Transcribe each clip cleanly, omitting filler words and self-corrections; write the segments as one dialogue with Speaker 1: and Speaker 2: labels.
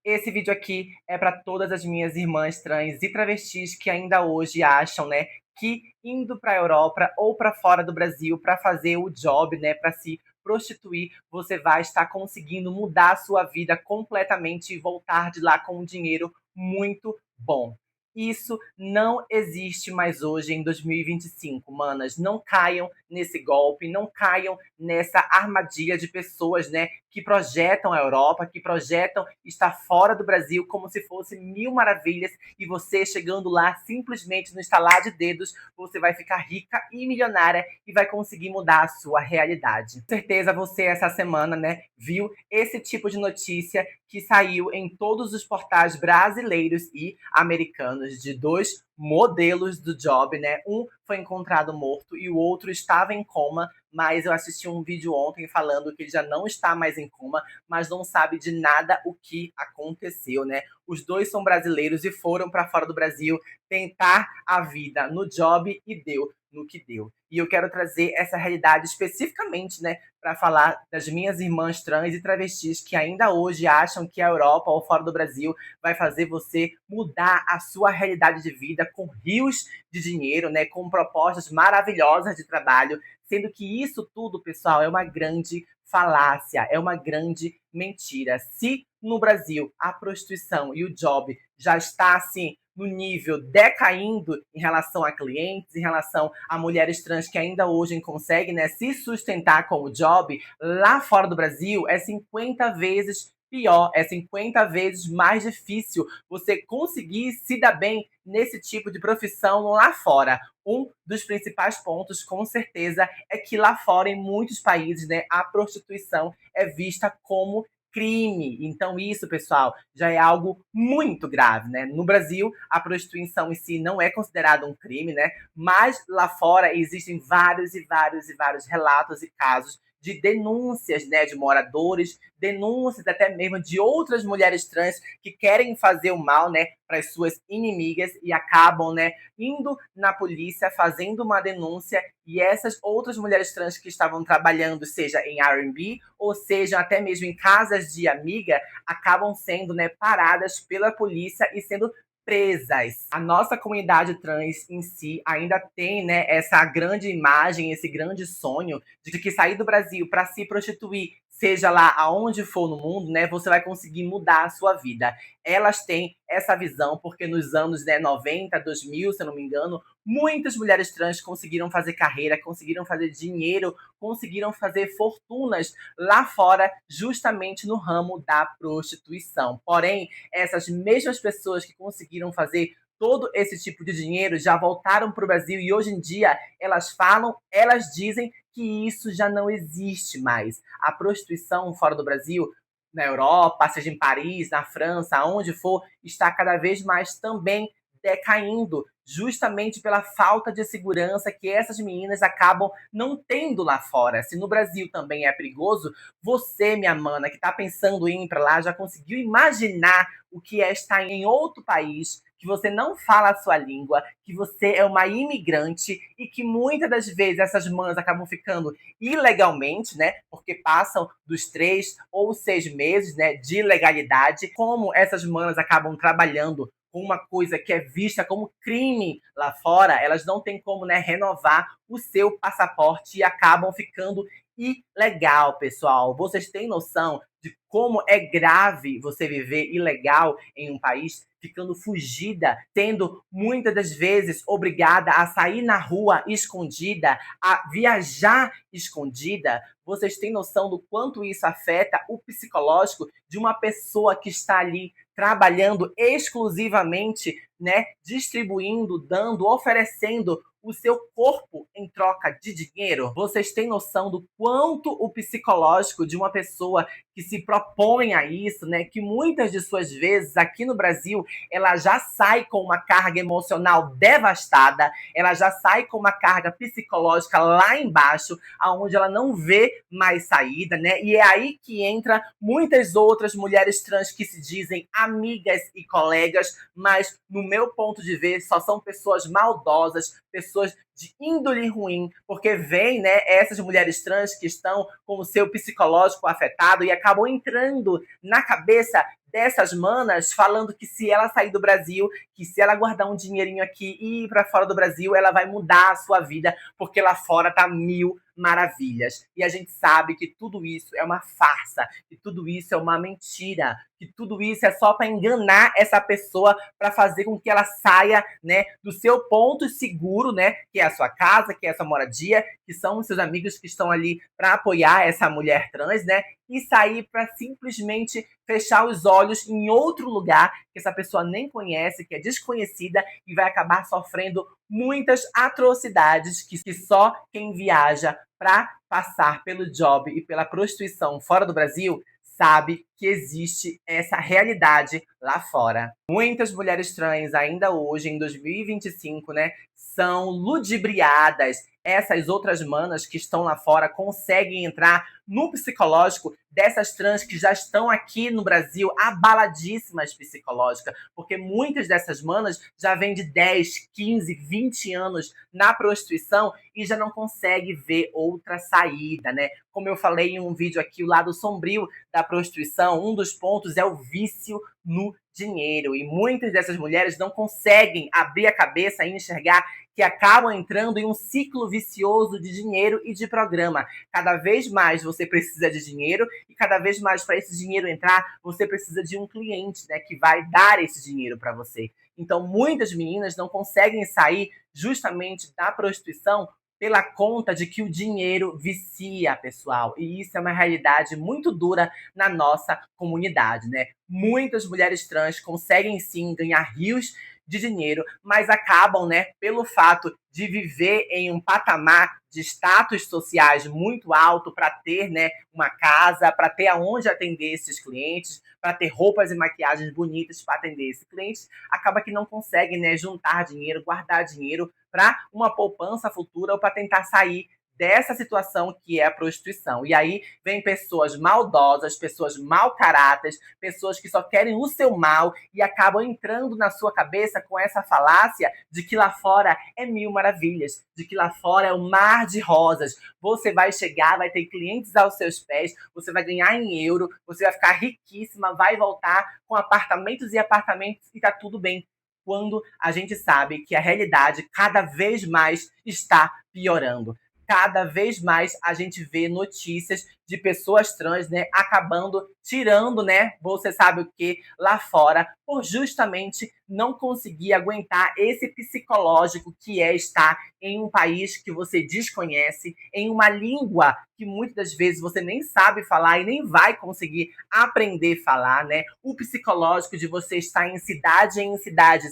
Speaker 1: Esse vídeo aqui é para todas as minhas irmãs trans e travestis que ainda hoje acham, né, que indo para a Europa ou para fora do Brasil para fazer o job, né, para se prostituir, você vai estar conseguindo mudar a sua vida completamente e voltar de lá com um dinheiro muito bom. Isso não existe mais hoje em 2025, manas. Não caiam nesse golpe, não caiam nessa armadilha de pessoas, né, que projetam a Europa, que projetam estar fora do Brasil como se fosse mil maravilhas e você chegando lá simplesmente no estalar de dedos, você vai ficar rica e milionária e vai conseguir mudar a sua realidade. Com certeza você essa semana, né, viu esse tipo de notícia que saiu em todos os portais brasileiros e americanos de dois modelos do job, né? Um foi encontrado morto e o outro estava em coma, mas eu assisti um vídeo ontem falando que ele já não está mais em coma, mas não sabe de nada o que aconteceu, né? Os dois são brasileiros e foram para fora do Brasil tentar a vida no job e deu no que deu. E eu quero trazer essa realidade especificamente, né, para falar das minhas irmãs trans e travestis que ainda hoje acham que a Europa ou fora do Brasil vai fazer você mudar a sua realidade de vida com rios de dinheiro, né, com propostas maravilhosas de trabalho, sendo que isso tudo, pessoal, é uma grande falácia, é uma grande mentira. Se no Brasil a prostituição e o job já está assim no nível decaindo em relação a clientes, em relação a mulheres trans que ainda hoje conseguem, né, se sustentar com o job, lá fora do Brasil é 50 vezes pior, é 50 vezes mais difícil você conseguir se dar bem nesse tipo de profissão lá fora. Um dos principais pontos, com certeza, é que lá fora, em muitos países, né, a prostituição é vista como crime. Então isso, pessoal, já é algo muito grave, né? No Brasil, a prostituição em si não é considerada um crime, né? Mas lá fora existem vários e vários e vários relatos e casos de denúncias, né, de moradores, denúncias até mesmo de outras mulheres trans que querem fazer o mal, né, para as suas inimigas e acabam, né, indo na polícia, fazendo uma denúncia e essas outras mulheres trans que estavam trabalhando, seja em R&B ou seja até mesmo em casas de amiga, acabam sendo, né, paradas pela polícia e sendo presas. A nossa comunidade trans em si ainda tem, né, essa grande imagem, esse grande sonho de que sair do Brasil para se prostituir, seja lá aonde for no mundo, né, você vai conseguir mudar a sua vida. Elas têm essa visão porque nos anos, né, 90, 2000, se eu não me engano, muitas mulheres trans conseguiram fazer carreira, conseguiram fazer dinheiro, conseguiram fazer fortunas lá fora, justamente no ramo da prostituição. Porém, essas mesmas pessoas que conseguiram fazer todo esse tipo de dinheiro já voltaram para o Brasil e hoje em dia elas falam, elas dizem que isso já não existe mais. A prostituição fora do Brasil, na Europa, seja em Paris, na França, aonde for, está cada vez mais também decaindo, justamente pela falta de segurança que essas meninas acabam não tendo lá fora. Se no Brasil também é perigoso, você, minha mana, que está pensando em ir para lá, já conseguiu imaginar o que é estar em outro país, que você não fala a sua língua, que você é uma imigrante e que muitas das vezes essas manas acabam ficando ilegalmente, né? Porque passam dos 3 ou 6 meses, né, de legalidade. Como essas manas acabam trabalhando com uma coisa que é vista como crime lá fora, elas não têm como, né, renovar o seu passaporte e acabam ficando ilegal, pessoal. Vocês têm noção de como é grave você viver ilegal em um país, ficando fugida, sendo muitas das vezes obrigada a sair na rua escondida, a viajar escondida? Vocês têm noção do quanto isso afeta o psicológico de uma pessoa que está ali trabalhando exclusivamente, né, distribuindo, dando, oferecendo o seu corpo em troca de dinheiro? Vocês têm noção do quanto o psicológico de uma pessoa que se propõe a isso, né, que muitas de suas vezes aqui no Brasil ela já sai com uma carga emocional devastada, ela já sai com uma carga psicológica lá embaixo, aonde ela não vê mais saída, né? E é aí que entra muitas outras mulheres trans que se dizem amigas e colegas, mas no meu ponto de ver só são pessoas maldosas, pessoas de índole ruim, porque vem, né, essas mulheres trans que estão com o seu psicológico afetado e acabam entrando na cabeça dessas manas falando que se ela sair do Brasil, que se ela guardar um dinheirinho aqui e ir para fora do Brasil, ela vai mudar a sua vida, porque lá fora tá mil maravilhas. E a gente sabe que tudo isso é uma farsa, que tudo isso é uma mentira, que tudo isso é só para enganar essa pessoa, para fazer com que ela saia, né, do seu ponto seguro, né, que é a sua casa, que é a sua moradia, que são os seus amigos que estão ali para apoiar essa mulher trans, né, e sair para simplesmente fechar os olhos em outro lugar que essa pessoa nem conhece, que é desconhecida e vai acabar sofrendo muitas atrocidades que só quem viaja para passar pelo job e pela prostituição fora do Brasil sabe que existe essa realidade lá fora. Muitas mulheres trans ainda hoje, em 2025, né, são ludibriadas. Essas outras manas que estão lá fora conseguem entrar no psicológico dessas trans que já estão aqui no Brasil abaladíssimas psicológicas, porque muitas dessas manas já vêm de 10, 15, 20 anos na prostituição e já não consegue ver outra saída, né? Como eu falei em um vídeo aqui, o lado sombrio da prostituição, um dos pontos é o vício no dinheiro. E muitas dessas mulheres não conseguem abrir a cabeça e enxergar que acabam entrando em um ciclo vicioso de dinheiro e de programa. Cada vez mais você precisa de dinheiro e cada vez mais para esse dinheiro entrar, você precisa de um cliente, né, que vai dar esse dinheiro para você. Então, muitas meninas não conseguem sair justamente da prostituição pela conta de que o dinheiro vicia, pessoal. E isso é uma realidade muito dura na nossa comunidade, né? Muitas mulheres trans conseguem sim ganhar rios de dinheiro, mas acabam, né, pelo fato de viver em um patamar de status sociais muito alto para ter, né, uma casa, para ter aonde atender esses clientes, para ter roupas e maquiagens bonitas para atender esses clientes, acaba que não consegue, né, juntar dinheiro, guardar dinheiro para uma poupança futura ou para tentar sair dessa situação que é a prostituição. E aí vem pessoas maldosas, pessoas mau caráteres, pessoas que só querem o seu mal e acabam entrando na sua cabeça com essa falácia de que lá fora é mil maravilhas, de que lá fora é um mar de rosas. Você vai chegar, vai ter clientes aos seus pés, você vai ganhar em euro, você vai ficar riquíssima, vai voltar com apartamentos e apartamentos e tá tudo bem. Quando a gente sabe que a realidade cada vez mais está piorando. Cada vez mais a gente vê notícias de pessoas trans, né, acabando tirando, né, você sabe o que, lá fora, por justamente não conseguir aguentar esse psicológico que é estar em um país que você desconhece, em uma língua que muitas das vezes você nem sabe falar e nem vai conseguir aprender a falar, né? O psicológico de você estar em cidade,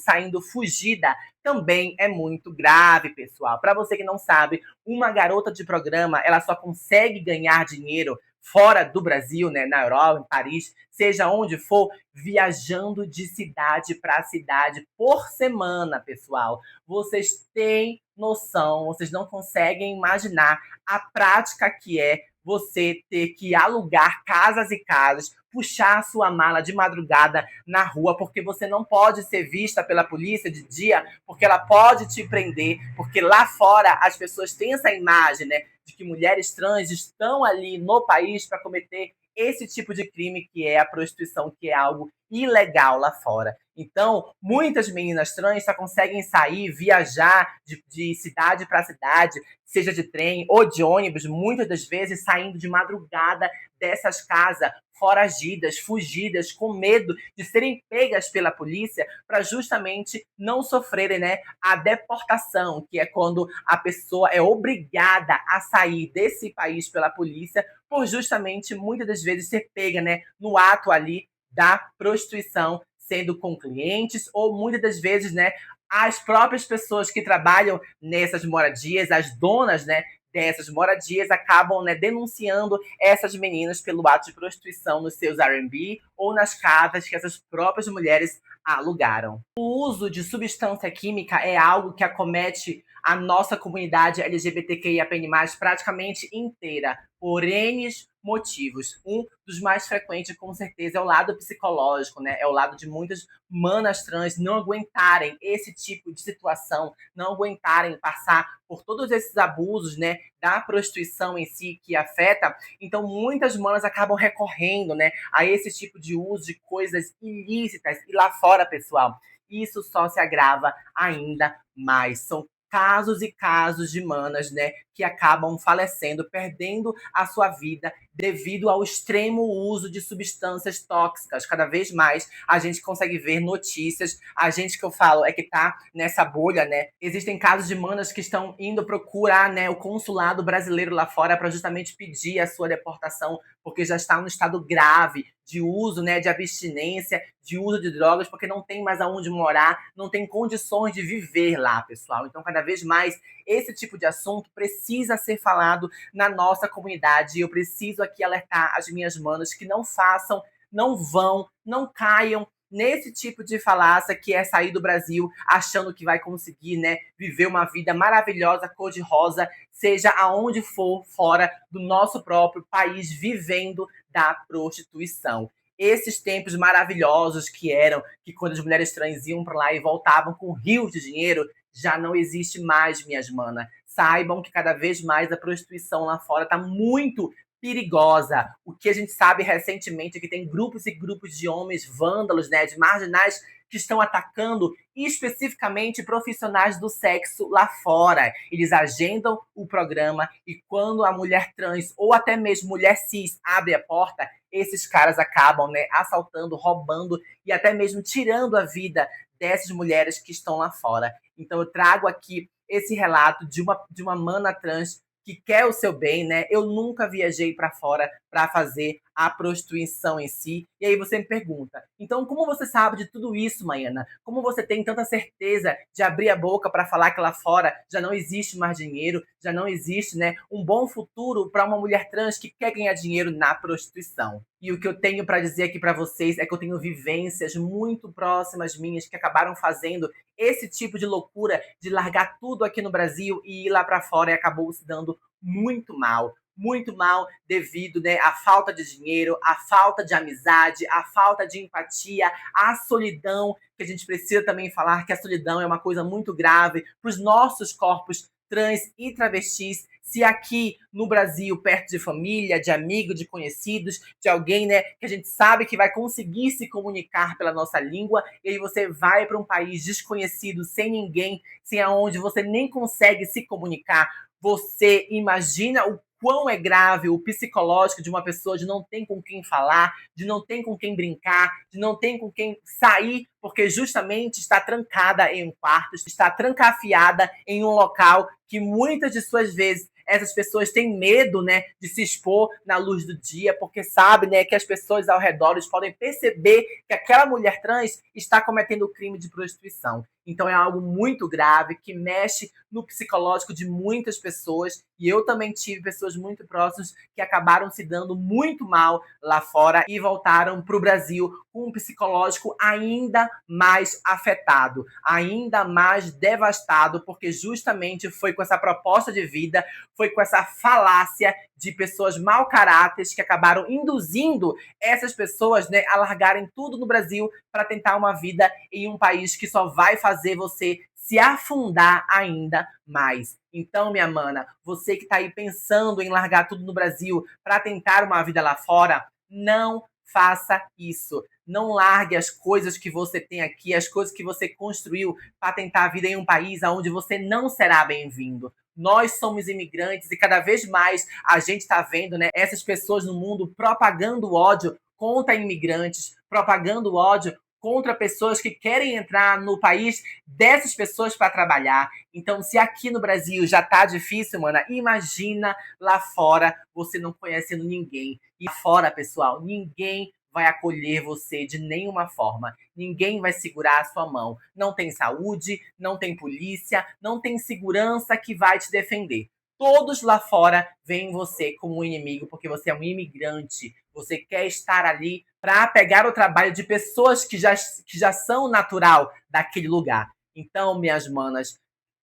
Speaker 1: saindo fugida, também é muito grave, pessoal. Para você que não sabe, uma garota de programa, ela só consegue ganhar dinheiro fora do Brasil, né, na Europa, em Paris, seja onde for, viajando de cidade para cidade por semana, pessoal. Vocês têm noção, vocês não conseguem imaginar a prática que é você ter que alugar casas e casas, puxar a sua mala de madrugada na rua, porque você não pode ser vista pela polícia de dia, porque ela pode te prender, porque lá fora as pessoas têm essa imagem, né, de que mulheres trans estão ali no país para cometer esse tipo de crime que é a prostituição, que é algo ilegal lá fora. Então, muitas meninas trans só conseguem sair, viajar de cidade para cidade, seja de trem ou de ônibus, muitas das vezes saindo de madrugada dessas casas, foragidas, fugidas, com medo de serem pegas pela polícia para justamente não sofrerem, né, a deportação, que é quando a pessoa é obrigada a sair desse país pela polícia por justamente muitas das vezes ser pega, né, no ato ali da prostituição, sendo com clientes ou muitas das vezes, né, as próprias pessoas que trabalham nessas moradias, as donas, né, dessas moradias acabam, né, denunciando essas meninas pelo ato de prostituição nos seus R&B ou nas casas que essas próprias mulheres alugaram. O uso de substância química é algo que acomete a nossa comunidade LGBTQIAP+, praticamente inteira, por N motivos. Um dos mais frequentes, com certeza, é o lado psicológico, né? É o lado de muitas manas trans não aguentarem esse tipo de situação, não aguentarem passar por todos esses abusos, né, da prostituição em si que afeta. Então, muitas manas acabam recorrendo, né, a esse tipo de uso de coisas ilícitas. E lá fora, pessoal, isso só se agrava ainda mais. São casos e casos de manas, né, que acabam falecendo, perdendo a sua vida devido ao extremo uso de substâncias tóxicas. Cada vez mais a gente consegue ver notícias, a gente que eu falo é que tá nessa bolha, né? Existem casos de manas que estão indo procurar, né, o consulado brasileiro lá fora para justamente pedir a sua deportação, porque já está num estado grave de uso, né, de abstinência, de uso de drogas, porque não tem mais aonde morar, não tem condições de viver lá, pessoal. Então, cada vez mais, esse tipo de assunto precisa ser falado na nossa comunidade. E eu preciso aqui alertar as minhas manas que não façam, não vão, não caiam nesse tipo de falácia que é sair do Brasil achando que vai conseguir, né, viver uma vida maravilhosa, cor-de-rosa, seja aonde for fora do nosso próprio país, vivendo da prostituição. Esses tempos maravilhosos que eram, que quando as mulheres trans iam para lá e voltavam com rios de dinheiro, já não existe mais, minhas manas. Saibam que cada vez mais a prostituição lá fora está muito perigosa. O que a gente sabe recentemente é que tem grupos e grupos de homens vândalos, né, de marginais, que estão atacando especificamente profissionais do sexo lá fora. Eles agendam o programa e quando a mulher trans ou até mesmo mulher cis abre a porta, esses caras acabam, né, assaltando, roubando e até mesmo tirando a vida dessas mulheres que estão lá fora. Então eu trago aqui esse relato de uma mana trans que quer o seu bem, né? Eu nunca viajei para fora para fazer a prostituição em si. E aí você me pergunta, então como você sabe de tudo isso, Maiana? Como você tem tanta certeza de abrir a boca para falar que lá fora já não existe mais dinheiro, já não existe, né, um bom futuro para uma mulher trans que quer ganhar dinheiro na prostituição? E o que eu tenho para dizer aqui para vocês é que eu tenho vivências muito próximas minhas que acabaram fazendo esse tipo de loucura de largar tudo aqui no Brasil e ir lá para fora e acabou se dando muito mal devido, né, à falta de dinheiro, à falta de amizade, à falta de empatia, à solidão, que a gente precisa também falar que a solidão é uma coisa muito grave para os nossos corpos trans e travestis. Se aqui no Brasil, perto de família, de amigo, de conhecidos, de alguém, né, que a gente sabe que vai conseguir se comunicar pela nossa língua, e aí você vai para um país desconhecido, sem ninguém, sem aonde você nem consegue se comunicar, você imagina o quão é grave o psicológico de uma pessoa de não ter com quem falar, de não ter com quem brincar, de não ter com quem sair, porque justamente está trancada em um quarto, está trancafiada em um local que muitas de suas vezes essas pessoas têm medo, né, de se expor na luz do dia, porque sabe, né, que as pessoas ao redor podem perceber que aquela mulher trans está cometendo o crime de prostituição. Então é algo muito grave que mexe no psicológico de muitas pessoas. E eu também tive pessoas muito próximas que acabaram se dando muito mal lá fora e voltaram para o Brasil com um psicológico ainda mais afetado, ainda mais devastado, porque justamente foi com essa proposta de vida, foi com essa falácia de pessoas mau caráteres que acabaram induzindo essas pessoas, né, a largarem tudo no Brasil para tentar uma vida em um país que só vai fazer você se afundar ainda mais. Então, minha mana, você que está aí pensando em largar tudo no Brasil para tentar uma vida lá fora, não faça isso. Não largue as coisas que você tem aqui, as coisas que você construiu para tentar a vida em um país onde você não será bem-vindo. Nós somos imigrantes e cada vez mais a gente está vendo, né, essas pessoas no mundo propagando ódio contra imigrantes, propagando ódio contra pessoas que querem entrar no país dessas pessoas para trabalhar. Então, se aqui no Brasil já tá difícil, mana, imagina lá fora você não conhecendo ninguém. E lá fora, pessoal, ninguém vai acolher você de nenhuma forma. Ninguém vai segurar a sua mão. Não tem saúde, não tem polícia, não tem segurança que vai te defender. Todos lá fora veem você como um inimigo porque você é um imigrante. Você quer estar ali para pegar o trabalho de pessoas que já são natural daquele lugar. Então, minhas manas,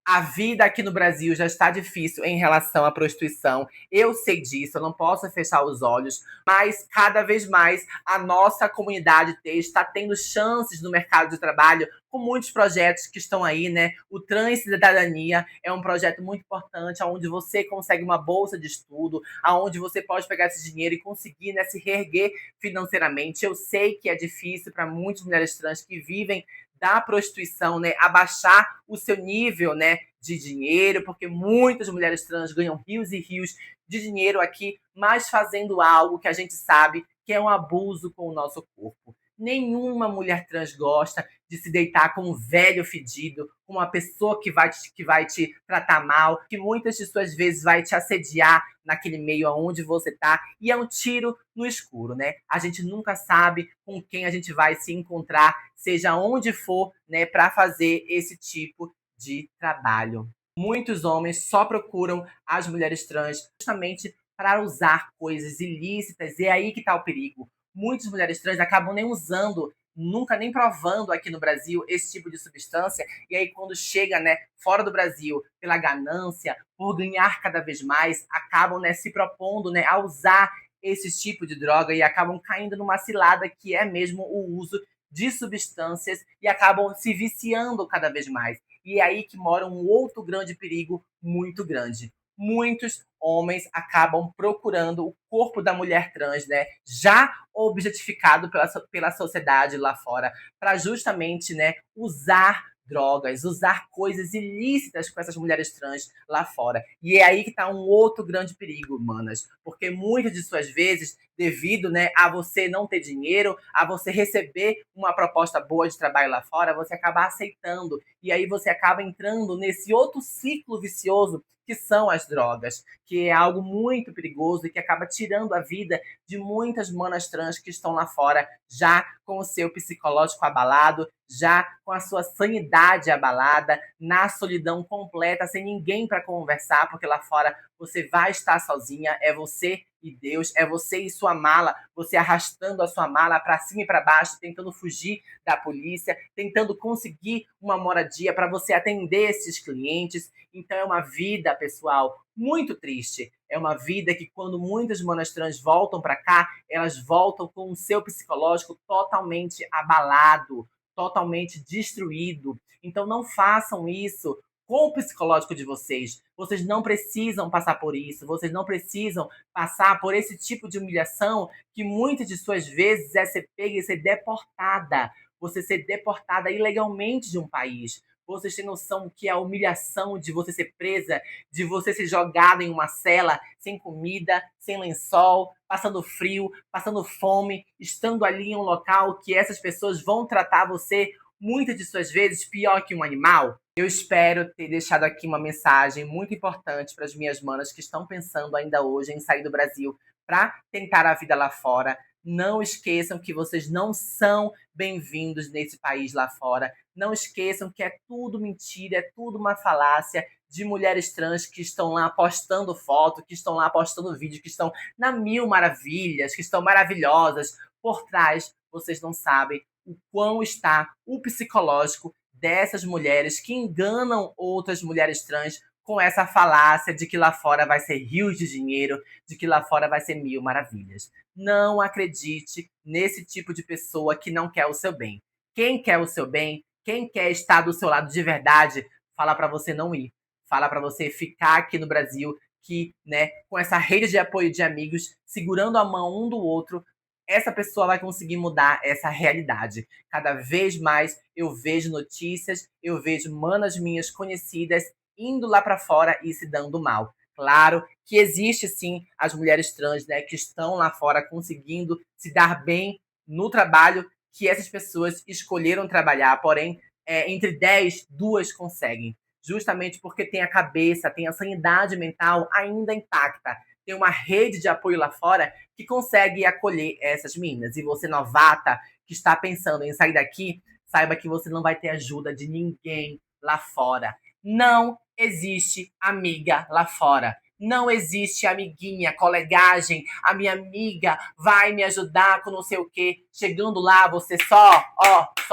Speaker 1: A vida aqui no Brasil já está difícil em relação à prostituição. Eu sei disso, eu não posso fechar os olhos, mas cada vez mais a nossa comunidade está tendo chances no mercado de trabalho com muitos projetos que estão aí, né? O Transcidadania é um projeto muito importante, onde você consegue uma bolsa de estudo, onde você pode pegar esse dinheiro e conseguir, né, se reerguer financeiramente. Eu sei que é difícil para muitas mulheres trans que vivem da prostituição, né, abaixar o seu nível, né, de dinheiro, porque muitas mulheres trans ganham rios e rios de dinheiro aqui, mas fazendo algo que a gente sabe que é um abuso com o nosso corpo. Nenhuma mulher trans gosta de se deitar com um velho fedido, com uma pessoa que vai te tratar mal, que muitas de suas vezes vai te assediar naquele meio aonde você tá, e é um tiro no escuro, né? A gente nunca sabe com quem a gente vai se encontrar, seja onde for, né, para fazer esse tipo de trabalho. Muitos homens só procuram as mulheres trans justamente para usar coisas ilícitas, e é aí que está o perigo. Muitas mulheres trans acabam nem usando, nunca nem provando aqui no Brasil esse tipo de substância, e aí quando chega, né, fora do Brasil, pela ganância, por ganhar cada vez mais, acabam, né, se propondo, né, a usar esse tipo de droga e acabam caindo numa cilada que é mesmo o uso de substâncias e acabam se viciando cada vez mais. E é aí que mora um outro grande perigo muito grande. Muitos homens acabam procurando o corpo da mulher trans, né, já objetificado pela sociedade lá fora, para justamente, né, usar drogas, usar coisas ilícitas com essas mulheres trans lá fora. E é aí que está um outro grande perigo, manas, porque muitas de suas vezes, devido, né, a você não ter dinheiro, a você receber uma proposta boa de trabalho lá fora, você acaba aceitando. E aí você acaba entrando nesse outro ciclo vicioso que são as drogas, que é algo muito perigoso e que acaba tirando a vida de muitas manas trans que estão lá fora, já com o seu psicológico abalado, já com a sua sanidade abalada, na solidão completa, sem ninguém para conversar, porque lá fora você vai estar sozinha, é você e Deus, é você e sua mala, você arrastando a sua mala para cima e para baixo, tentando fugir da polícia, tentando conseguir uma moradia para você atender esses clientes. Então é uma vida, pessoal, muito triste. É uma vida que quando muitas manas trans voltam para cá, elas voltam com o seu psicológico totalmente abalado, totalmente destruído. Então não façam isso com o psicológico de vocês. Vocês não precisam passar por isso, vocês não precisam passar por esse tipo de humilhação que muitas de suas vezes é ser pega e ser deportada. Você ser deportada ilegalmente de um país. Vocês têm noção que é a humilhação de você ser presa, de você ser jogada em uma cela, sem comida, sem lençol, passando frio, passando fome, estando ali em um local que essas pessoas vão tratar você, muitas de suas vezes, pior que um animal? Eu espero ter deixado aqui uma mensagem muito importante para as minhas manas que estão pensando ainda hoje em sair do Brasil para tentar a vida lá fora. Não esqueçam que vocês não são bem-vindos nesse país lá fora. Não esqueçam que é tudo mentira, é tudo uma falácia de mulheres trans que estão lá postando foto, que estão lá postando vídeo, que estão na mil maravilhas, que estão maravilhosas. Por trás, vocês não sabem o quão está o psicológico dessas mulheres que enganam outras mulheres trans com essa falácia de que lá fora vai ser rios de dinheiro, de que lá fora vai ser mil maravilhas. Não acredite nesse tipo de pessoa que não quer o seu bem. Quem quer o seu bem, quem quer estar do seu lado de verdade, fala para você não ir. Fala para você ficar aqui no Brasil, que, né, com essa rede de apoio de amigos, segurando a mão um do outro, essa pessoa vai conseguir mudar essa realidade. Cada vez mais eu vejo notícias, eu vejo manas minhas conhecidas indo lá para fora e se dando mal. Claro que existe sim as mulheres trans, né, que estão lá fora conseguindo se dar bem no trabalho que essas pessoas escolheram trabalhar, porém, entre 10, duas conseguem. Justamente porque tem a cabeça, tem a sanidade mental ainda intacta. Tem uma rede de apoio lá fora que consegue acolher essas meninas. E você, novata, que está pensando em sair daqui, saiba que você não vai ter ajuda de ninguém lá fora. Não existe amiga lá fora. Não existe amiguinha, colegagem, a minha amiga vai me ajudar com não sei o quê. Chegando lá, você só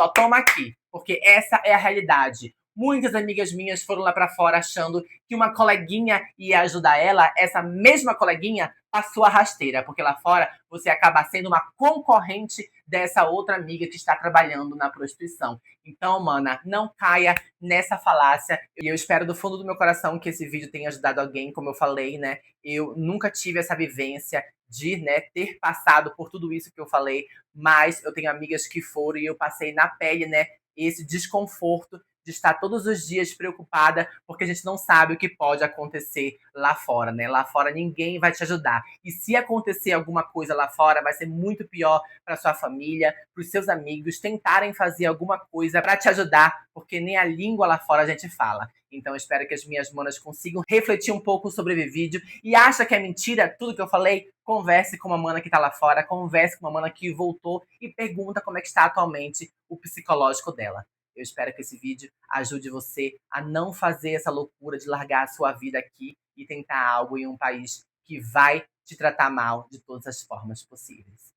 Speaker 1: toma aqui. Porque essa é a realidade. Muitas amigas minhas foram lá pra fora achando que uma coleguinha ia ajudar ela, essa mesma coleguinha passou a rasteira, porque lá fora você acaba sendo uma concorrente dessa outra amiga que está trabalhando na prostituição. Então, mana, não caia nessa falácia. E eu espero do fundo do meu coração que esse vídeo tenha ajudado alguém, como eu falei, né? Eu nunca tive essa vivência de, né, ter passado por tudo isso que eu falei, mas eu tenho amigas que foram e eu passei na pele, né, esse desconforto de estar todos os dias preocupada, porque a gente não sabe o que pode acontecer lá fora, né? Lá fora ninguém vai te ajudar. E se acontecer alguma coisa lá fora, vai ser muito pior para sua família, para os seus amigos tentarem fazer alguma coisa para te ajudar, porque nem a língua lá fora a gente fala. Então espero que as minhas manas consigam refletir um pouco sobre o vídeo e acha que é mentira tudo que eu falei? Converse com uma mana que tá lá fora, converse com uma mana que voltou e pergunta como é que está atualmente o psicológico dela. Eu espero que esse vídeo ajude você a não fazer essa loucura de largar a sua vida aqui e tentar algo em um país que vai te tratar mal de todas as formas possíveis.